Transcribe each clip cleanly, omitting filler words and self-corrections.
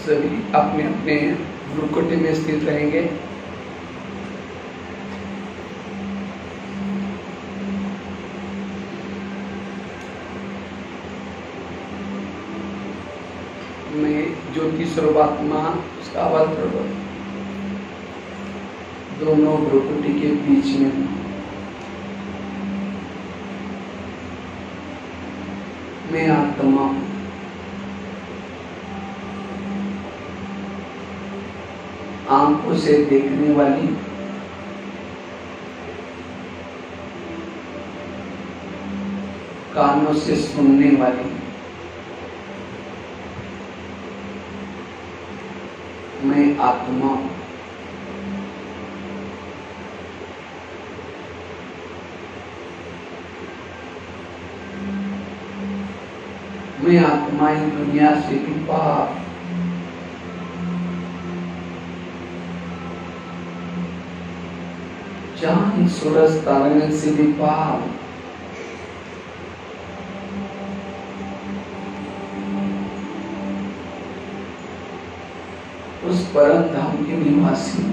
सभी अपने अपने भ्रुकुटी में स्थित रहेंगे। मैं ज्योति सर्वात्मा उसका अवतरण दोनों भ्रुकुटी के बीच में हूं। मैं आत्मा हूं। आंखों से देखने वाली, कानों से सुनने वाली, मैं आत्मा हूं। मैं आत्मा ही दुनिया से भी पार, चांद सूरज तारे से भी पार, उस परम धाम के निवासी।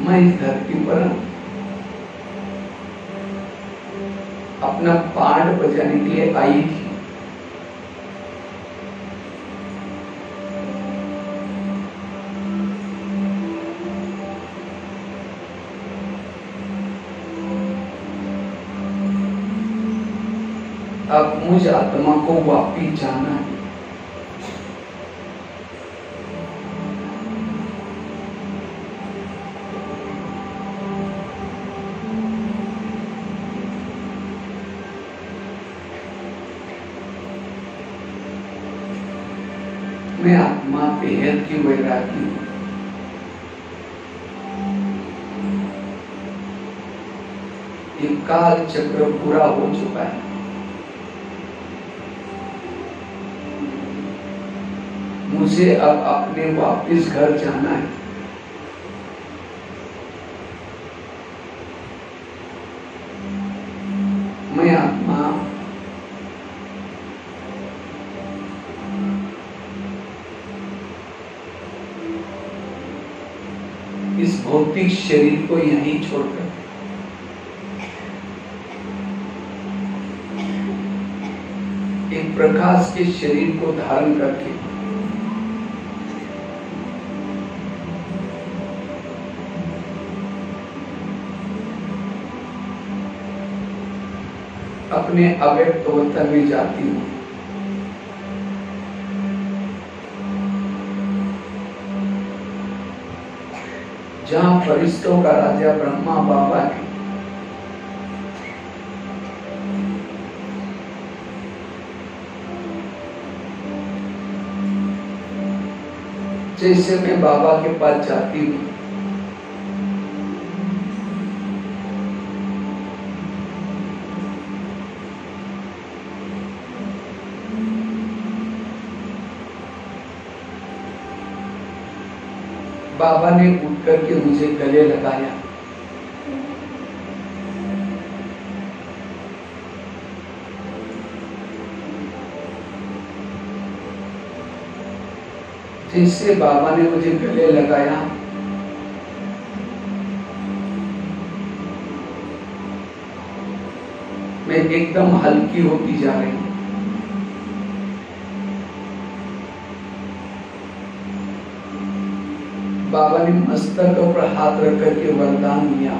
मैं इस धरती पर अपना पाठ बजाने के लिए आई थी। अब मुझ आत्मा को वापिस जाना है। मैं आत्मा बेहद की वैरागी हूं। ये काल चक्र पूरा हो चुका है। मुझे अब अपने वापिस घर जाना है। मैं आत्मा इस भौतिक शरीर को यहीं छोड़कर एक प्रकाश के शरीर को धारण करके अपने अव्यक्त वतन में जाती हूं। जहां फरिश्तों का राजा ब्रह्मा बाबा है। जैसे मैं बाबा के पास जाती हूं, बाबा ने उठ करके मुझे गले लगाया। जैसे बाबा ने मुझे गले लगाया, मैं एकदम हल्की होती जा रही हूं। बाबा ने मस्तक पर हाथ रख करके वरदान दिया।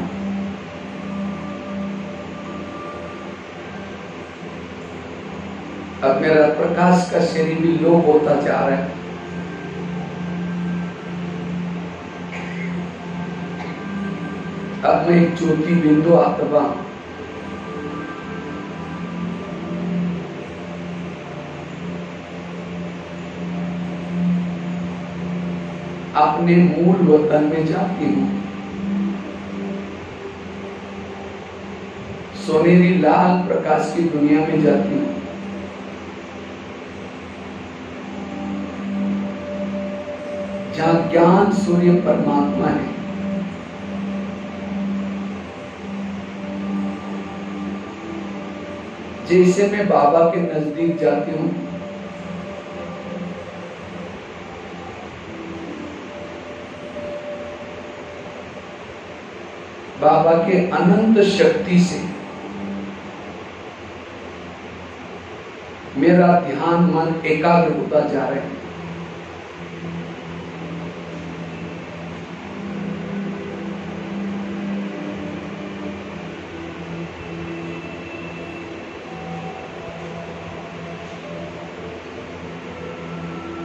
अब मेरा प्रकाश का शरीर भी लोप होता जा रहा है। अब मैं एक ज्योति बिंदु आत्मा, अपने मूल वतन में जाती हूं। सोनेरी लाल प्रकाश की दुनिया में जाती हूं। जहां ज्ञान सूर्य परमात्मा है। जैसे मैं बाबा के नजदीक जाती हूँ, बाबा के अनंत शक्ति से मेरा ध्यान मन एकाग्र होता जा रहा है।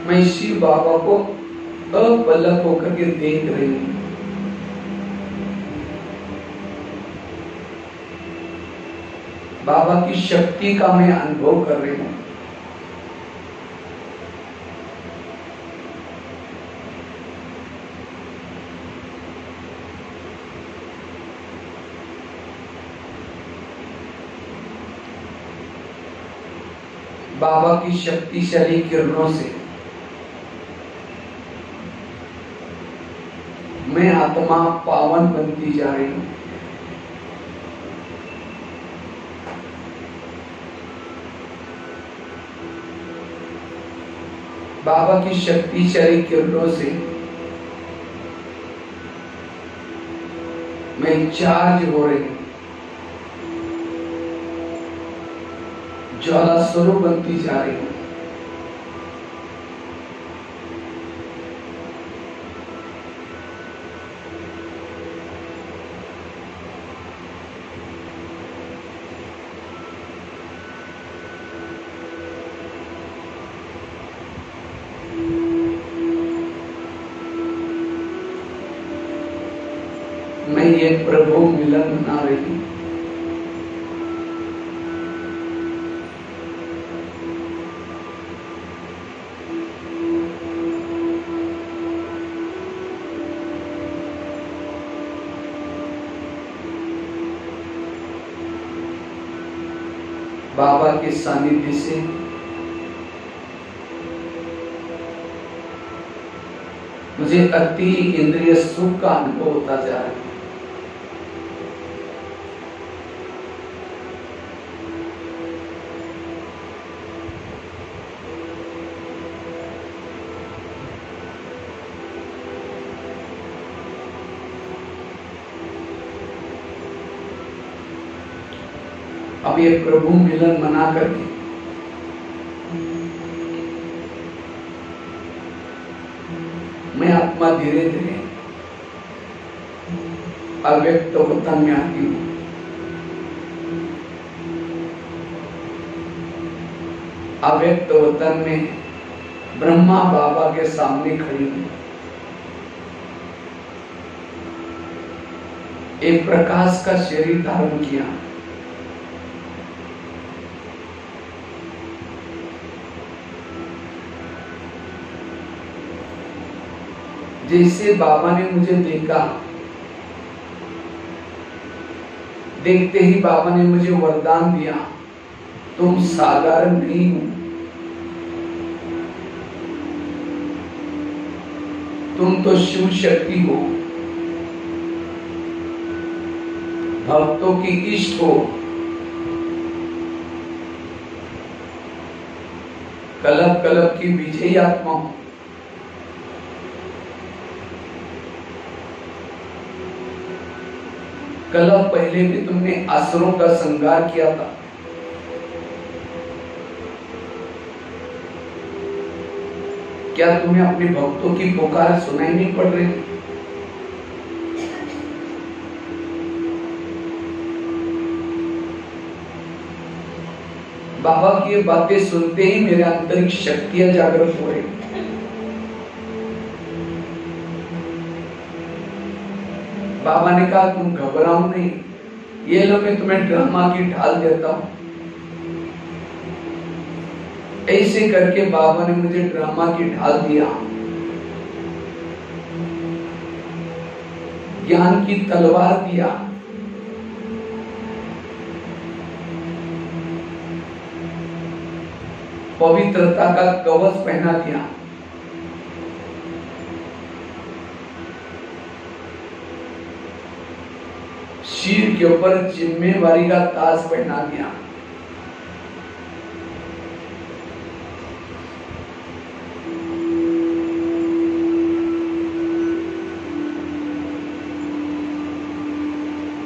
मैं शिव बाबा को अपलक होकर के देख रही हूं। बाबा की शक्ति का मैं अनुभव कर रही हूं। बाबा की शक्तिशाली किरणों से मैं आत्मा पावन बनती जा रही हूं। बाबा की शक्तिशाली किरणों से मैं चार्ज हो रही हूं, ज्वाला स्वरूप बनती जा रही हूं। मैं ये प्रभु मिलन मना रही हूं। बाबा के सानिध्य से मुझे अति इंद्रिय सुख का अनुभव होता जा रहा है। अब ये प्रभु मिलन मना करके मैं आत्मा धीरे धीरे अव्यक्त वतन में आती हूँ। अव्यक्त वतन में ब्रह्मा बाबा के सामने खड़ी हूँ। एक प्रकाश का शरीर धारण किया। जैसे बाबा ने मुझे देखा, देखते ही बाबा ने मुझे वरदान दिया, तुम साधारण नहीं हो, तुम तो शिव शक्ति हो, भक्तों की इष्ट हो, कलप कलप की विजयी आत्मा हो। कल पहले भी तुमने असुरों का संहार किया था। क्या तुम्हें अपने भक्तों की पुकार सुनाई नहीं पड़ रही? बाबा की ये बातें सुनते ही मेरे अंदर की शक्तियां जागृत हो रही। बाबा ने कहा तुम घबराओ नहीं, ये लो मैं तुम्हें ड्रामा की ढाल देता हूं। ऐसे करके बाबा ने मुझे ड्रामा की ढाल दिया, ज्ञान की तलवार दिया, पवित्रता का कवच पहना दिया। शीर के ऊपर जिम्मेवारी का ताज पहना दिया।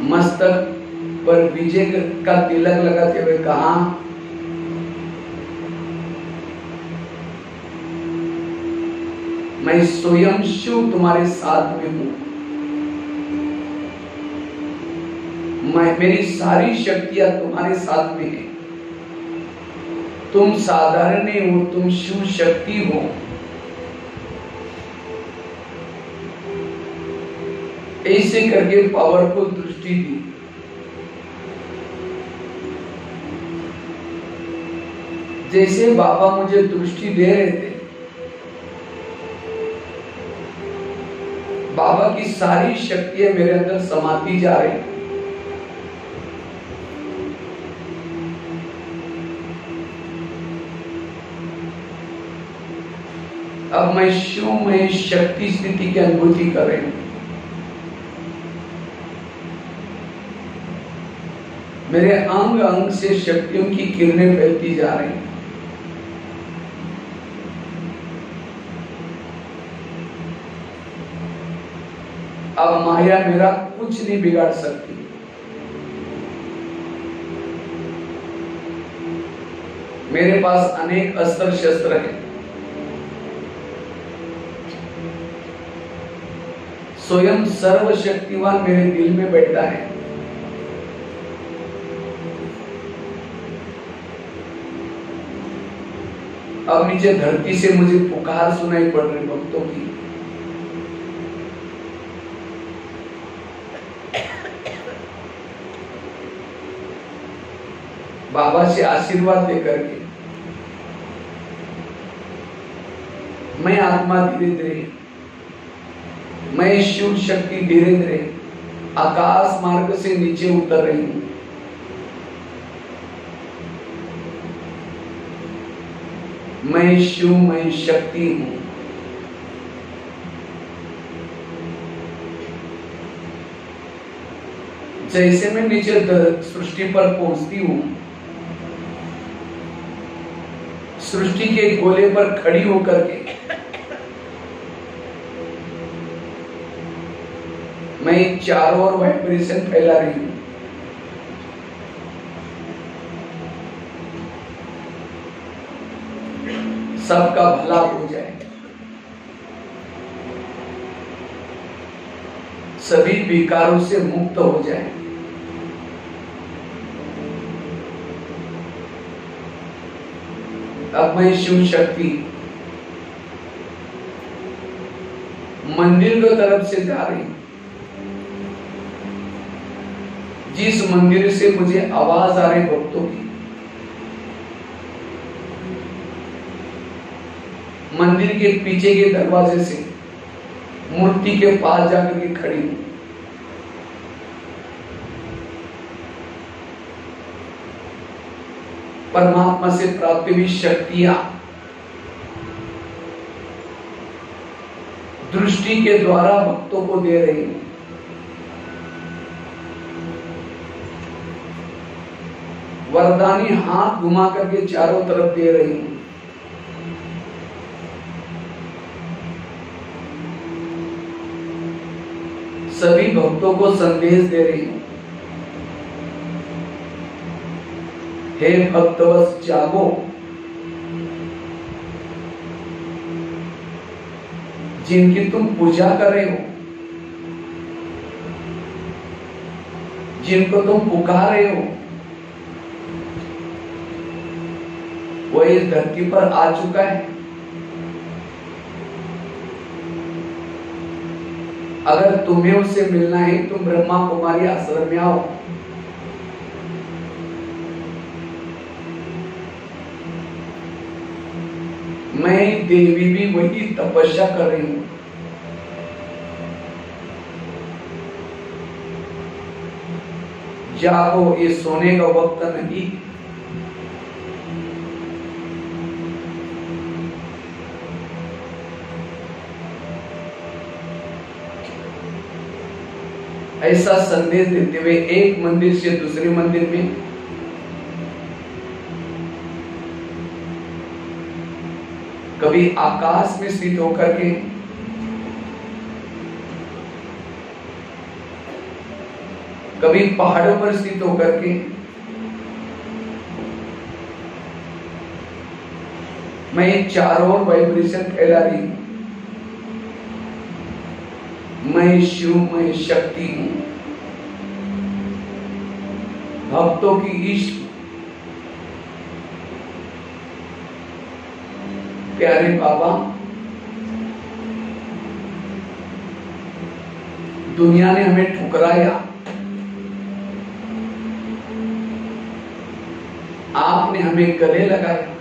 मस्तक पर विजय का तिलक लगाते हुए कहा, मैं स्वयं शिव तुम्हारे साथ में हूं। मेरी सारी शक्तियां तुम्हारे साथ में है। तुम साधारण नहीं हो, तुम शिव शक्ति हो। ऐसे करके पावरफुल दृष्टि दी। जैसे बाबा मुझे दृष्टि दे रहे थे, बाबा की सारी शक्तियां मेरे अंदर समाती जा रही। अब मैं शिव में शक्ति स्थिति की अनुभूति कर रही हूं। मेरे अंग अंग से शक्तियों की किरणें फैलती जा रही हैं। अब माया मेरा कुछ नहीं बिगाड़ सकती। मेरे पास अनेक अस्त्र शस्त्र हैं। स्वयं सर्वशक्तिवान मेरे दिल में बैठा है। अब नीचे धरती से मुझे पुकार सुनाई पड़ रही भक्तों की। बाबा से आशीर्वाद लेकर के मैं आत्मा धीरे धीरे, मैं शिव शक्ति धीरे धीरे आकाश मार्ग से नीचे उतर रही हूं। मैं शिव, मैं शक्ति हूं। जैसे मैं नीचे सृष्टि पर पहुंचती हूं, सृष्टि के गोले पर खड़ी होकर के मैं चारों ओर वाइब्रेशन फैला रही हूं। सबका भला हो जाए, सभी विकारों से मुक्त हो जाए। अब मैं शिव शक्ति मंदिर की तरफ से जा रही हूं। जिस मंदिर से मुझे आवाज आ रही भक्तों की, मंदिर के पीछे के दरवाजे से मूर्ति के पास जाकर के खड़ी हूं। परमात्मा से प्राप्त हुई शक्तियां दृष्टि के द्वारा भक्तों को दे रही हूं। वरदानी हाथ घुमा करके चारों तरफ दे रही हूं। सभी भक्तों को संदेश दे रही हूं। हे भक्तवत्स जागो, जिनकी तुम पूजा कर रहे हो, जिनको तुम पुकार रहे हो, वह इस धरती पर आ चुका है। अगर तुम्हें उससे मिलना है, तुम ब्रह्मा कुमारी आश्रम में आओ। मैं देवी भी वही तपस्या कर रही हूं। जागो, ये सोने का वक्त नहीं। ऐसा संदेश देते हुए एक मंदिर से दूसरे मंदिर में कभी आकाश में स्थित होकर के कभी पहाड़ों पर स्थित होकर के मैं चारों ओर वाइब्रेशन फैला रही हूं। मैं शिव, मैं शक्ति हूं, भक्तों की इष्ट। प्यारे बाबा, दुनिया ने हमें ठुकराया, आपने हमें गले लगाया।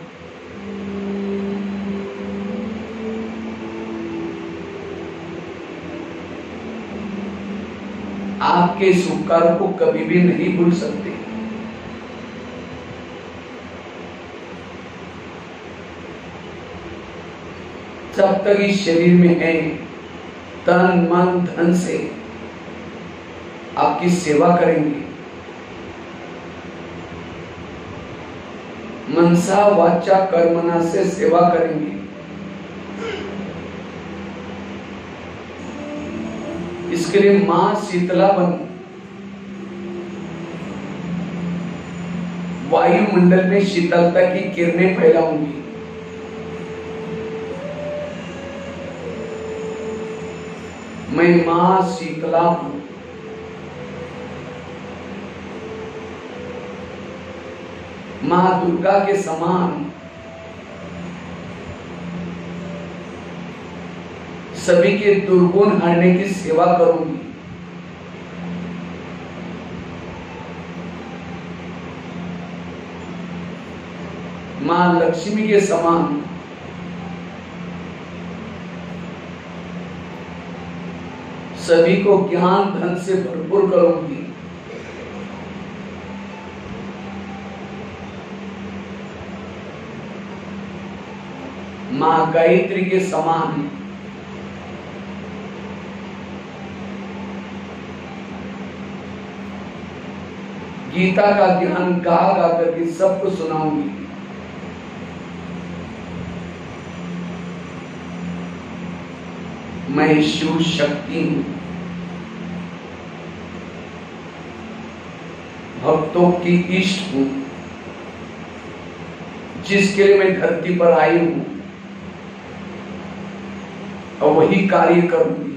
आपके इस उपकार को कभी भी नहीं भूल सकते। जब तक इस शरीर में है, तन मन धन से आपकी सेवा करेंगे, मनसा वाचा कर्मणा से सेवा करेंगे। इसके लिए मां शीतला बन वायुमंडल में शीतलता की किरणें फैलाऊंगी। मैं मां शीतला हूं। मां दुर्गा के समान सभी के दुर्गुण हरने की सेवा करूंगी। मां लक्ष्मी के समान सभी को ज्ञान धन से भरपूर करूंगी। मां गायत्री के समान गीता का ज्ञान गा गा करके सबको सुनाऊंगी। मैं शिव शक्ति हूं, भक्तों की इष्ट हूं, जिसके लिए मैं धरती पर आई हूं और वही कार्य करूंगी।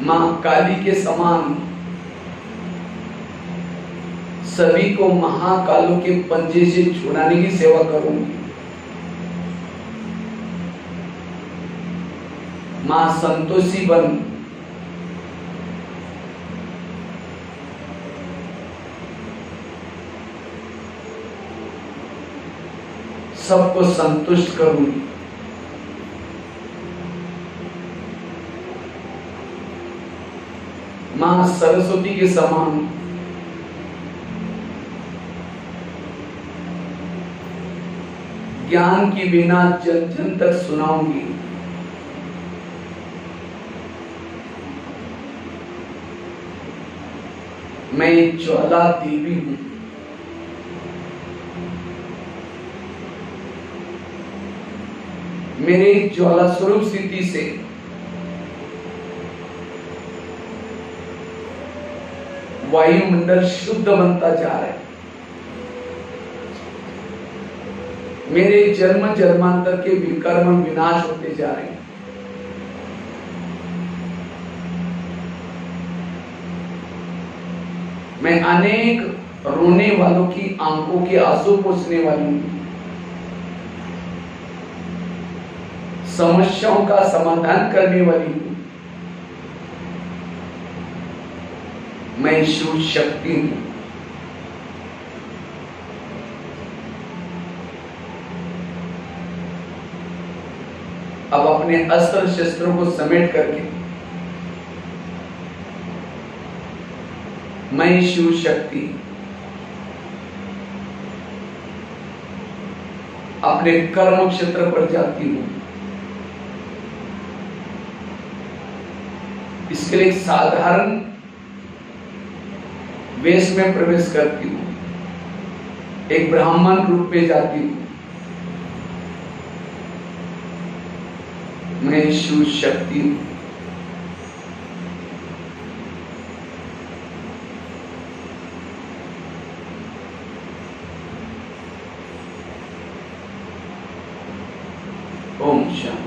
मां काली के समान सभी को महाकालों के पंजे से छुड़ाने की सेवा करूंगी। मां संतोषी बन सबको संतुष्ट करूंगी। मां सरस्वती के समान ज्ञान की बिना जन जन तक सुनाऊंगी। मैं ज्वाला देवी हूं। मेरे ज्वाला स्वरूप स्थिति से वायुमंडल शुद्ध बनता जा रहा है। मेरे जन्म जन्मांतर के विकर्म विनाश होते जा रहे हैं। मैं अनेक रोने वालों की आंखों के आंसू पोंछने वाली हूं। समस्याओं का समाधान करने वाली हूं। मैं शिव शक्ति हूं। अब अपने अस्त्र शस्त्रों को समेट करके मैं शिव शक्ति अपने कर्म क्षेत्र पर जाती हूं। इसके लिए एक साधारण वेश में प्रवेश करती हूं, एक ब्राह्मण रूप में जाती हूं। मैं शिव शक्ति हूं। ओम शांति।